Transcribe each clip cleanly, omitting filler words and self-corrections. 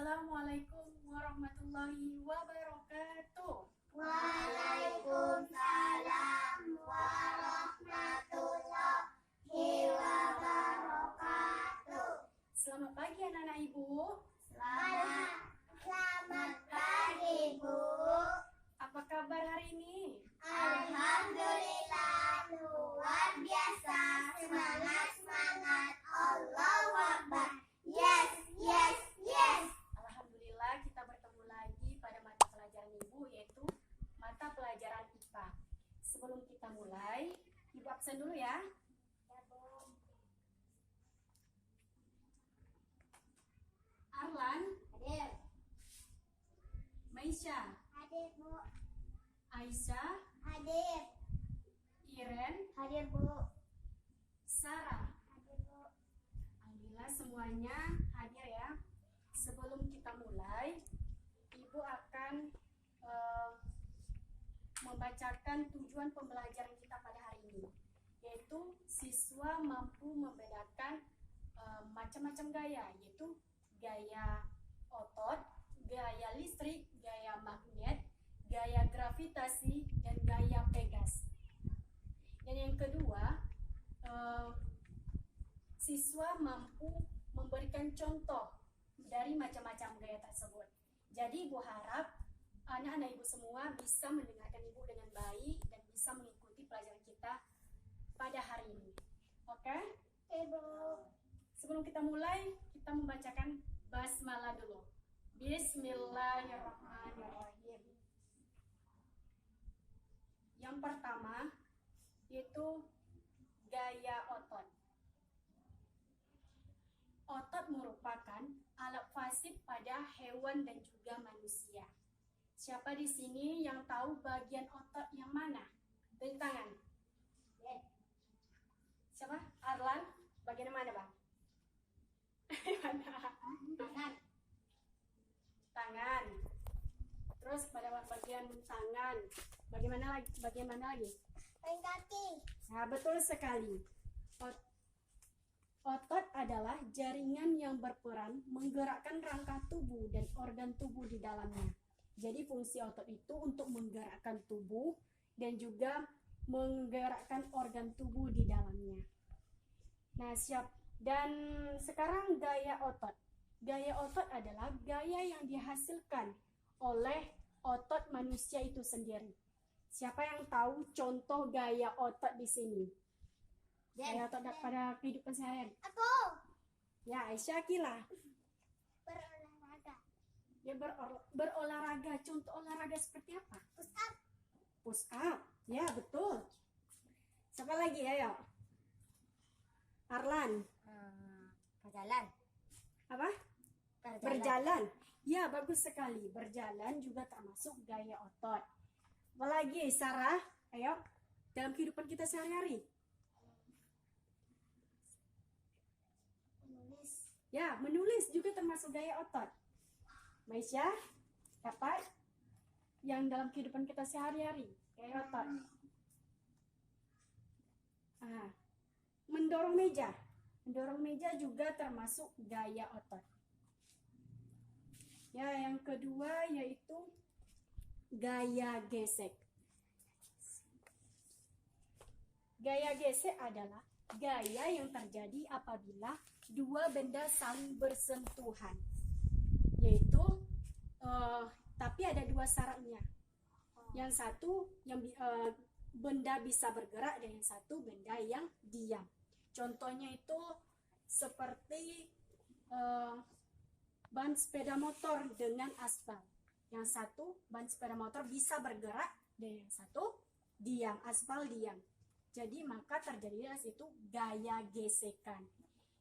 Assalamualaikum warahmatullahi wabarakatuh. Waalaikumsalam warahmatullahi wabarakatuh. Selamat pagi anak-anak ibu. Selamat pagi, Bu. Apa kabar hari ini? Alhamdulillah, luar biasa. Semangat. Allahu Akbar. Yes. Alhamdulillah kita bertemu lagi pada mata pelajaran ibu, yaitu mata pelajaran IPA. Sebelum kita mulai, ibu absen dulu ya. Arlan, Hadir. Maisha, Hadir, Bu. Aisyah, Hadir. Iren, Hadir, Bu. Sarah. Hadir, Bu. Alhamdulillah semuanya hadir ya. Sebelum kita mulai, ibu akan membacakan tujuan pembelajaran kita pada hari ini, yaitu siswa mampu membedakan macam-macam gaya, yaitu gaya otot, gaya listrik, gaya magnet, gaya gravitasi, dan gaya pegas. Dan yang kedua, siswa mampu memberikan contoh dari macam-macam gaya tersebut. Jadi ibu harap anak-anak ibu semua bisa mendengarkan ibu dengan baik dan bisa mengikuti pelajaran kita pada hari ini. Oke? Ibu. Sebelum kita mulai, kita membacakan basmalah dulu. Bismillahirrahmanirrahim. Yang pertama yaitu gaya otot. Otot merupakan alat fasih pada hewan dan juga manusia. Siapa di sini yang tahu bagian otot yang mana? Dari tangan. Siapa? Arlan? Bagian mana, Bang? Tangan. Tangan. Terus pada bagian tangan. Bagaimana lagi? Bagian mana lagi? Kaki. Nah, betul sekali. Otot adalah jaringan yang berperan menggerakkan rangka tubuh dan organ tubuh di dalamnya. Jadi fungsi otot itu untuk menggerakkan tubuh dan juga menggerakkan organ tubuh di dalamnya. Nah, dan sekarang gaya otot. Gaya otot adalah gaya yang dihasilkan oleh otot manusia itu sendiri. Siapa yang tahu contoh gaya otot di sini? Gaya otot pada kehidupan sehari-hari. Aku. Ya, Aisyah Kila. Berolahraga. Dia berolahraga. Contoh olahraga seperti apa? Push up. Push up. Ya, betul. Siapa lagi? Ayo. Arlan. Berjalan. Apa? Berjalan. Ya, bagus sekali. Berjalan juga termasuk gaya otot. Apalagi Sarah? Ayo. Dalam kehidupan kita sehari-hari. Menulis. Ya, menulis juga termasuk gaya otot. Maisha, apa yang dalam kehidupan kita sehari-hari? Gaya otot. Mendorong meja. Mendorong meja juga termasuk gaya otot. Ya, yang kedua yaitu gaya gesek. Gaya gesek adalah gaya yang terjadi apabila dua benda saling bersentuhan. Yaitu, tapi ada dua syaratnya. Yang satu yang benda bisa bergerak dan yang satu benda yang diam. Contohnya itu seperti ban sepeda motor dengan aspal. Yang satu ban sepeda motor bisa bergerak dan yang satu diam, aspal diam. Jadi maka terjadilah situ gaya gesekan.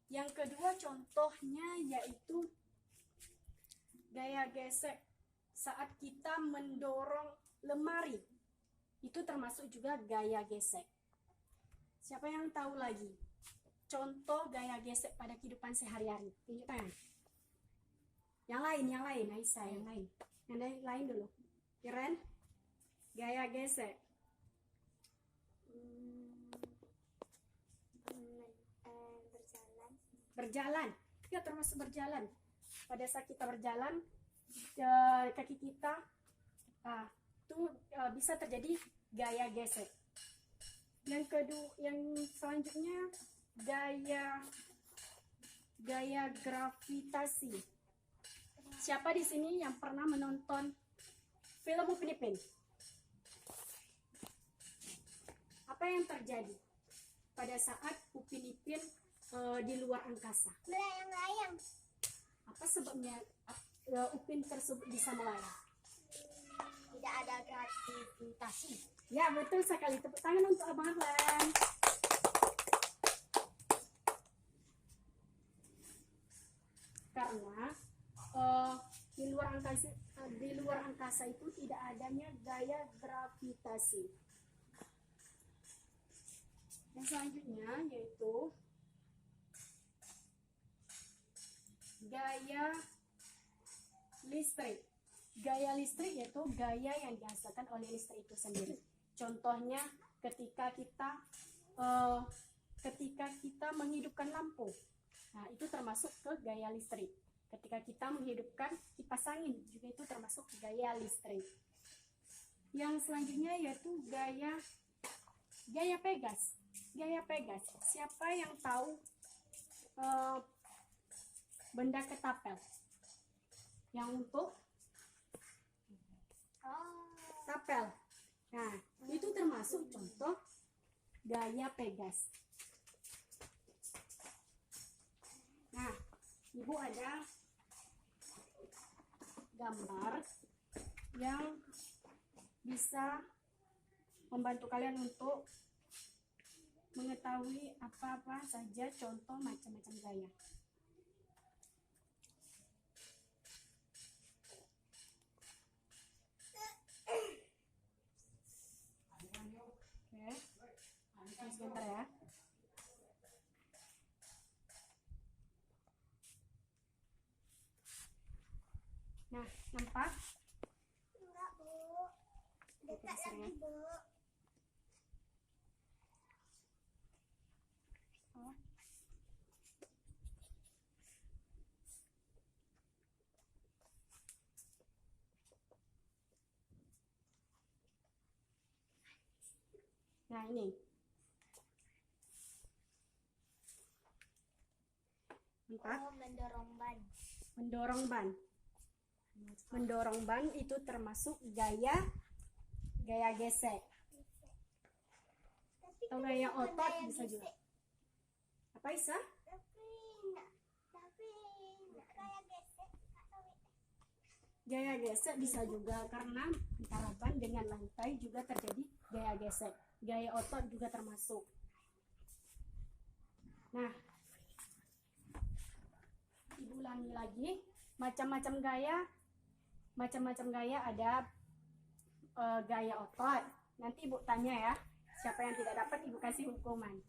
Yang kedua contohnya yaitu gaya gesek saat kita mendorong lemari. Itu termasuk juga gaya gesek. Siapa yang tahu lagi contoh gaya gesek pada kehidupan sehari-hari? Tunjuk tangan. Yang lain, Aisyah, yang lain. Yang lain dulu. Iren, gaya gesek. Berjalan. Ya, termasuk berjalan. pada saat kita berjalan kaki kita bisa terjadi gaya gesek. Yang kedua, yang selanjutnya gaya gravitasi. Siapa di sini yang pernah menonton film Upin Ipin? Apa yang terjadi pada saat Upin Ipin di luar angkasa? Melayang-layang. Apa sebabnya Upin tersebut bisa melayang? Tidak ada gravitasi. Ya, betul sekali. Tepuk tangan untuk Abang Arlan. Karena di luar angkasa itu tidak adanya gaya gravitasi. Yang selanjutnya yaitu gaya listrik. Gaya listrik yaitu gaya yang dihasilkan oleh listrik itu sendiri. Contohnya ketika kita menghidupkan lampu, nah itu termasuk ke gaya listrik. Ketika kita menghidupkan kipas angin juga itu termasuk gaya listrik. Yang selanjutnya yaitu gaya Pegas. Gaya Pegas. Siapa yang tahu benda ketapel? Yang untuk tapel. Nah, itu termasuk contoh gaya Pegas. Nah, Ibu ada gambar yang bisa membantu kalian untuk mengetahui apa-apa saja contoh macam-macam gaya. Oke, sebentar ya. Nah, nampak? Enggak, Bu. Dekat lagi, Bu. Oh. Nah, ini. Nampak? Oh, mendorong ban. Mendorong ban. Mendorong ban itu termasuk gaya gesek. Atau gaya otot bisa juga. Apa Isa? Tapi enggak kayak gesek. Gaya gesek bisa juga karena antara ban dengan lantai juga terjadi gaya gesek. Gaya otot juga termasuk. Nah, Ibu ulangi lagi. Macam-macam gaya ada gaya otot. Nanti Ibu tanya ya, siapa yang tidak dapat Ibu kasih hukuman.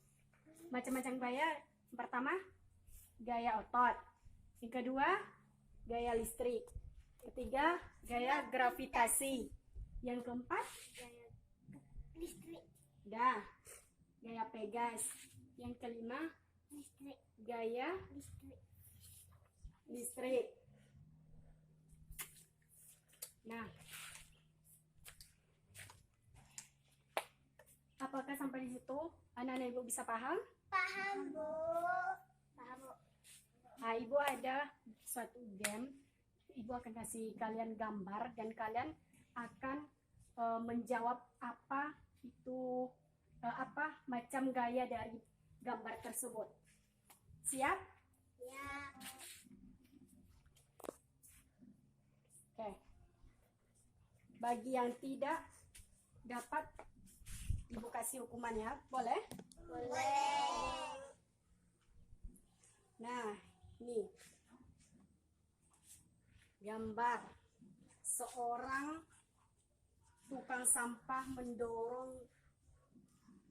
Macam-macam gaya. Yang pertama, gaya otot. Yang kedua, gaya listrik. Ketiga, gaya gravitasi. Yang keempat, Gaya listrik. dah, gaya Pegas. Yang kelima, Listrik. gaya Listrik. listrik. Nah, apakah sampai di situ anak-anak Ibu bisa paham? Paham, Bu. Paham, Bu. Nah, Ibu ada suatu game. Ibu akan kasih kalian gambar dan kalian akan menjawab apa macam gaya dari gambar tersebut. Siap? Ya. Oke. Bagi yang tidak dapat Ibu kasih hukuman ya, boleh? Boleh. Nah, ini gambar seorang tukang sampah mendorong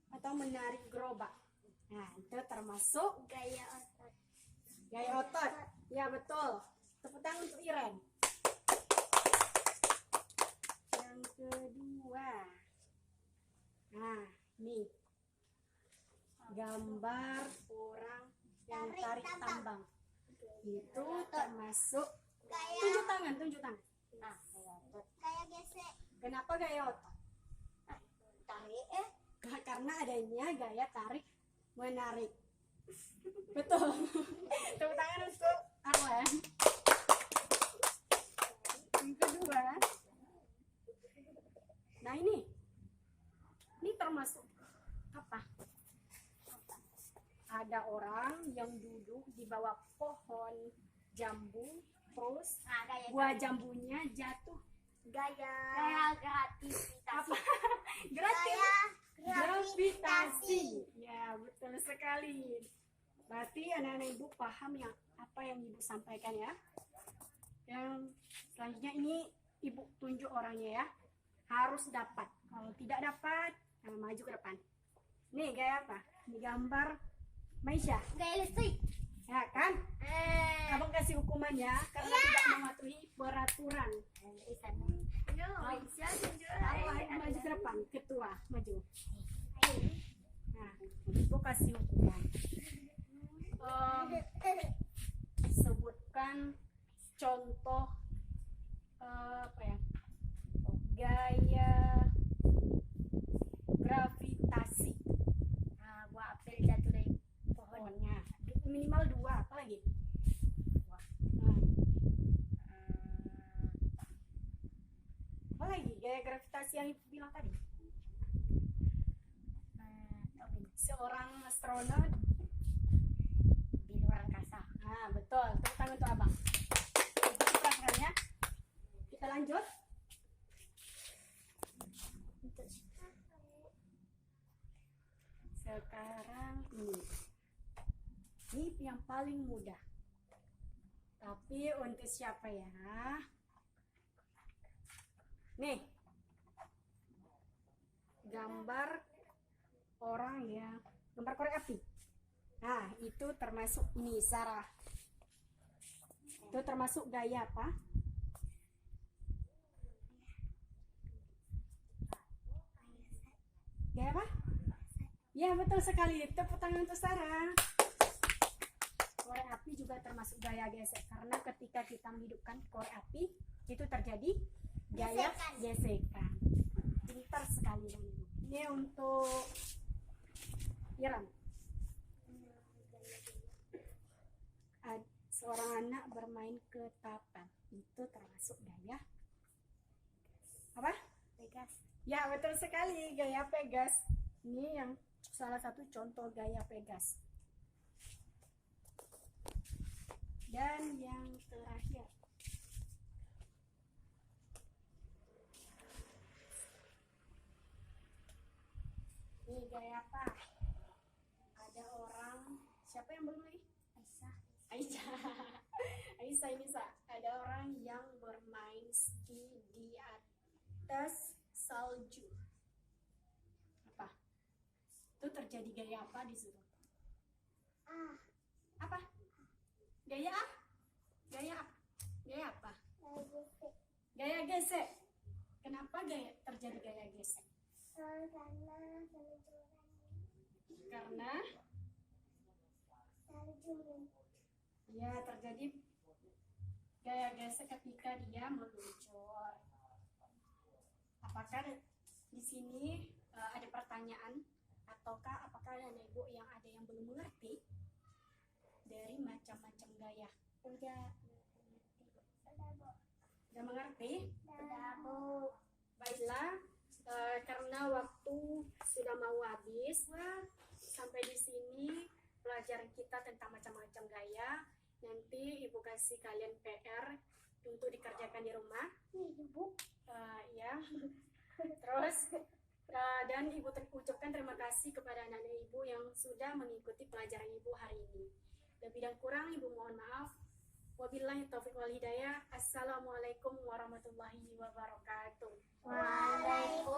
atau menarik gerobak. Nah, itu termasuk Gaya otot. gaya otot. Ya, betul. Tepuk tangan untuk Iren. Yang kedua. Nah, nih. Gambar orang yang tarik tambang. Itu termasuk Gaya. tunjuk tangan. Nah, gaya otot. Gaya gesek. Kenapa gaya otot? Tarik Karena adanya gaya tarik menarik. Betul. Tepuk tangan untuk Arlen. Yang kedua, nah ini termasuk apa? Ada orang yang duduk di bawah pohon jambu, terus Nah, gaya buah jambunya jatuh. gaya gratis. Apa? Gratis. Gravitasi. Ya, betul sekali. Berarti anak-anak ibu paham yang apa yang ibu sampaikan ya. Yang selanjutnya ini ibu tunjuk orangnya ya. Harus dapat. Kalau tidak dapat, maju ke depan. Nih gaya apa? Ini gambar Maisha. Gaya listrik. Ya kan? Abang kasih hukuman ya karena tidak mematuhi peraturan. Maju ke depan, ketua maju. Nah, ibu kasih hukuman. Sebutkan contoh apa ya? Gaya gravitasi. Buah apel jatuh dari Pohonnya minimal 2, apa lagi? Apa lagi gaya gravitasi yang ibu bilang tadi? Seorang astronot di luar angkasa. Nah, betul. Tepuk tangan untuk abang. Itu pelajarannya. Kita lanjut. Sekarang ini yang paling mudah. Tapi untuk siapa ya? Nih. Gambar orang ya. Gambar korek api. Nah, itu termasuk ini Sarah. Itu termasuk gaya apa? Gaya apa? Ya, betul sekali. Tepuk tangan untuk Sarah. Korek api juga termasuk gaya gesek karena ketika kita menghidupkan korek api itu terjadi gaya gesekan. Pintar sekali ini. Ini untuk Iram. Seorang anak bermain ketapan itu termasuk gaya apa? Pegas. Ya, betul sekali, gaya Pegas. Ini yang salah satu contoh gaya Pegas. Dan yang terakhir, ini gaya apa? Ada orang, siapa yang belum lagi? Aisyah ini ada orang yang bermain ski di atas salju. Apa? Itu terjadi gaya apa di situ? Apa? Gaya apa? Gaya apa? Gaya gesek. Kenapa terjadi gaya gesek? Karena ya terjadi gaya gesek ketika dia meluncur. Apakah di sini ada pertanyaan ataukah apakah ada ibu yang ada yang belum mengerti dari macam-macam gaya? Udah mengerti? Baiklah, karena waktu sudah mau habis, sampai di sini pelajaran kita tentang macam-macam gaya. Nanti ibu kasih kalian PR untuk dikerjakan di rumah. Ya. Terus dan ibu ucapkan terima kasih kepada anak-anak ibu yang sudah mengikuti pelajaran ibu hari ini. Lebih dan kurang ibu mohon maaf. Wabillahi taufiq wal hidayah. Assalamualaikum warahmatullahi wabarakatuh. Waalaikumsalam.